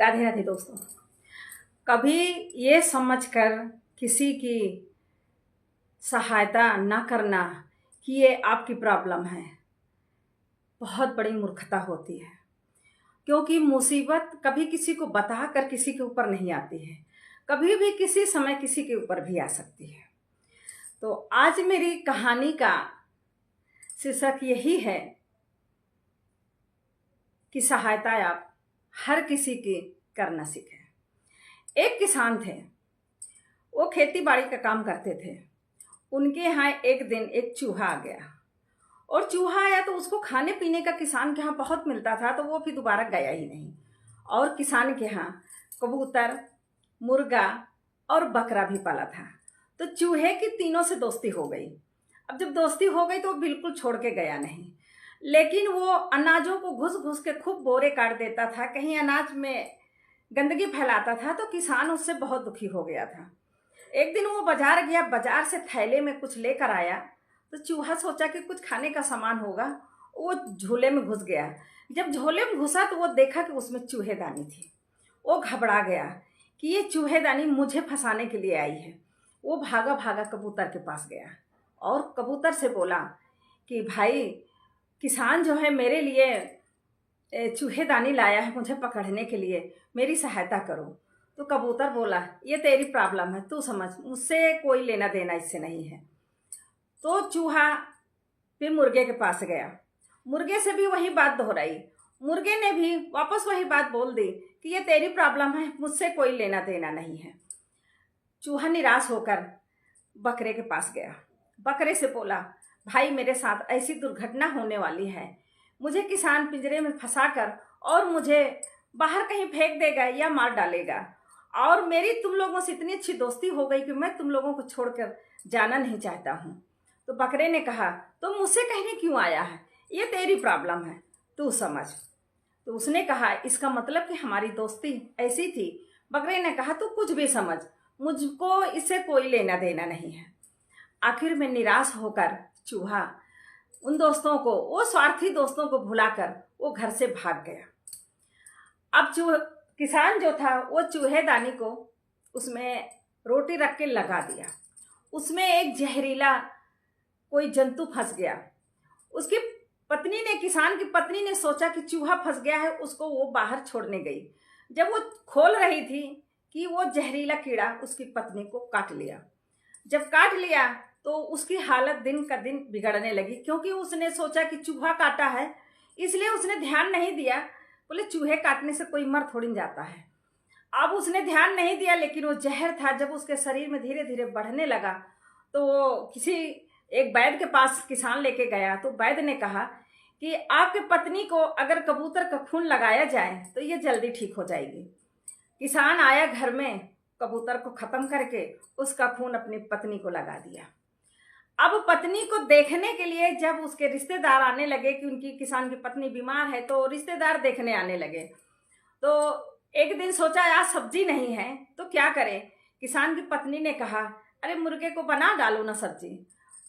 राधे राधे दोस्तों। कभी ये समझकर किसी की सहायता ना करना कि ये आपकी प्रॉब्लम है, बहुत बड़ी मूर्खता होती है। क्योंकि मुसीबत कभी किसी को बताकर किसी के ऊपर नहीं आती है, कभी भी किसी समय किसी के ऊपर भी आ सकती है। तो आज मेरी कहानी का शीर्षक यही है कि सहायता आप हर किसी की करना सीखें। एक किसान थे, वो खेती बाड़ी का काम करते थे। उनके यहाँ एक दिन एक चूहा आ गया, और चूहा आया तो उसको खाने पीने का किसान के यहाँ बहुत मिलता था, तो वो फिर दोबारा गया ही नहीं। और किसान के यहाँ कबूतर, मुर्गा और बकरा भी पाला था। तो चूहे की तीनों से दोस्ती हो गई। अब जब दोस्ती हो गई तो वो बिल्कुल छोड़ के गया नहीं, लेकिन वो अनाजों को घुस घुस के खूब बोरे काट देता था, कहीं अनाज में गंदगी फैलाता था। तो किसान उससे बहुत दुखी हो गया था। एक दिन वो बाजार गया, बाजार से थैले में कुछ लेकर आया। तो चूहा सोचा कि कुछ खाने का सामान होगा, वो झोले में घुस गया। जब झोले में घुसा तो वो देखा कि उसमें चूहेदानी थी। वो घबरा गया कि ये चूहेदानी मुझे फंसाने के लिए आई है। वो भागा भागा कबूतर के पास गया और कबूतर से बोला कि भाई, किसान जो है मेरे लिए चूहेदानी लाया है मुझे पकड़ने के लिए, मेरी सहायता करो। तो कबूतर बोला, ये तेरी प्रॉब्लम है, तू समझ, मुझसे कोई लेना देना इससे नहीं है। तो चूहा फिर मुर्गे के पास गया, मुर्गे से भी वही बात दोहराई। मुर्गे ने भी वापस वही बात बोल दी कि ये तेरी प्रॉब्लम है, मुझसे कोई लेना देना नहीं है। चूहा निराश होकर बकरे के पास गया। बकरे से बोला, भाई मेरे साथ ऐसी दुर्घटना होने वाली है, मुझे किसान पिंजरे में फंसाकर और मुझे बाहर कहीं फेंक देगा या मार डालेगा, और मेरी तुम लोगों से इतनी अच्छी दोस्ती हो गई कि मैं तुम लोगों को छोड़कर जाना नहीं चाहता हूँ। तो बकरे ने कहा, तो मुझसे कहने क्यों आया है, ये तेरी प्रॉब्लम है, तू समझ। तो उसने कहा, इसका मतलब कि हमारी दोस्ती ऐसी थी। बकरे ने कहा, तू कुछ भी समझ, मुझको इससे कोई लेना देना नहीं है। आखिर में निराश होकर चूहा उन दोस्तों को, वो स्वार्थी दोस्तों को भुलाकर वो घर से भाग गया। अब किसान जो था वो चूहेदानी को उसमें रोटी रख के लगा दिया। उसमें एक जहरीला कोई जंतु फंस गया। उसकी पत्नी ने, किसान की पत्नी ने सोचा कि चूहा फंस गया है, उसको वो बाहर छोड़ने गई। जब वो खोल रही थी कि वो जहरीला कीड़ा उसकी पत्नी को काट लिया। जब काट लिया तो उसकी हालत दिन का दिन बिगड़ने लगी, क्योंकि उसने सोचा कि चूहा काटा है, इसलिए उसने ध्यान नहीं दिया। बोले चूहे काटने से कोई मर थोड़ी जाता है। अब उसने ध्यान नहीं दिया, लेकिन वो जहर था, जब उसके शरीर में धीरे धीरे बढ़ने लगा तो वो किसी एक वैद्य के पास किसान लेके गया। तो वैद्य ने कहा कि आपके पत्नी को अगर कबूतर का खून लगाया जाए तो ये जल्दी ठीक हो जाएगी। किसान आया घर में, कबूतर को खत्म करके उसका खून अपनी पत्नी को लगा दिया। अब पत्नी को देखने के लिए जब उसके रिश्तेदार आने लगे कि उनकी, किसान की पत्नी बीमार है, तो रिश्तेदार देखने आने लगे। तो एक दिन सोचा यार सब्जी नहीं है तो क्या करें। किसान की पत्नी ने कहा, अरे मुर्गे को बना डालो ना सब्जी।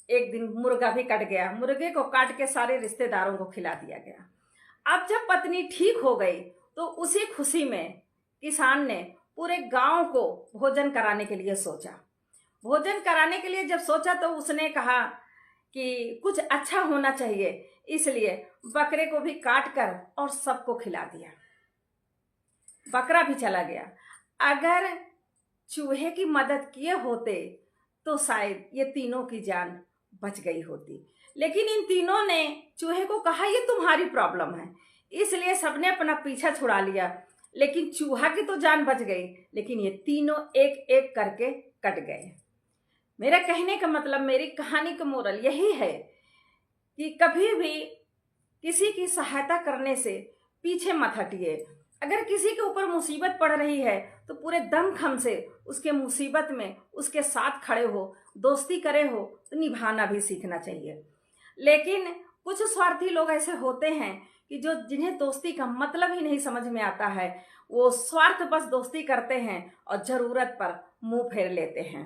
एक दिन मुर्गा भी कट गया, मुर्गे को काट के सारे रिश्तेदारों को खिला दिया गया। अब जब पत्नी ठीक हो गई तो उसी खुशी में किसान ने पूरे गांव को भोजन कराने के लिए सोचा। भोजन कराने के लिए जब सोचा तो उसने कहा कि कुछ अच्छा होना चाहिए, इसलिए बकरे को भी काट कर और सबको खिला दिया। बकरा भी चला गया। अगर चूहे की मदद किए होते तो शायद ये तीनों की जान बच गई होती, लेकिन इन तीनों ने चूहे को कहा ये तुम्हारी प्रॉब्लम है, इसलिए सबने अपना पीछा छुड़ा लिया। लेकिन चूहा की तो जान बच गई, लेकिन ये तीनों एक एक करके कट गए। मेरा कहने का मतलब, मेरी कहानी का मोरल यही है कि कभी भी किसी की सहायता करने से पीछे मत हटिए। अगर किसी के ऊपर मुसीबत पड़ रही है तो पूरे दमखम से उसके मुसीबत में उसके साथ खड़े हो, दोस्ती करे हो तो निभाना भी सीखना चाहिए। लेकिन कुछ स्वार्थी लोग ऐसे होते हैं कि जिन्हें दोस्ती का मतलब ही नहीं समझ में आता है, वो स्वार्थ बस दोस्ती करते हैं और जरूरत पर मुंह फेर लेते हैं।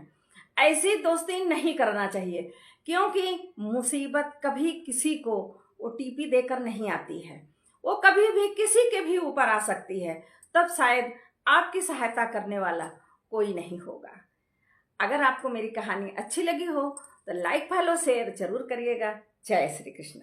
ऐसी दोस्ती नहीं करना चाहिए, क्योंकि मुसीबत कभी किसी को ओटीपी देकर नहीं आती है, वो कभी भी किसी के भी ऊपर आ सकती है। तब शायद आपकी सहायता करने वाला कोई नहीं होगा। अगर आपको मेरी कहानी अच्छी लगी हो तो लाइक, फॉलो, शेयर जरूर करिएगा। जय श्री कृष्ण।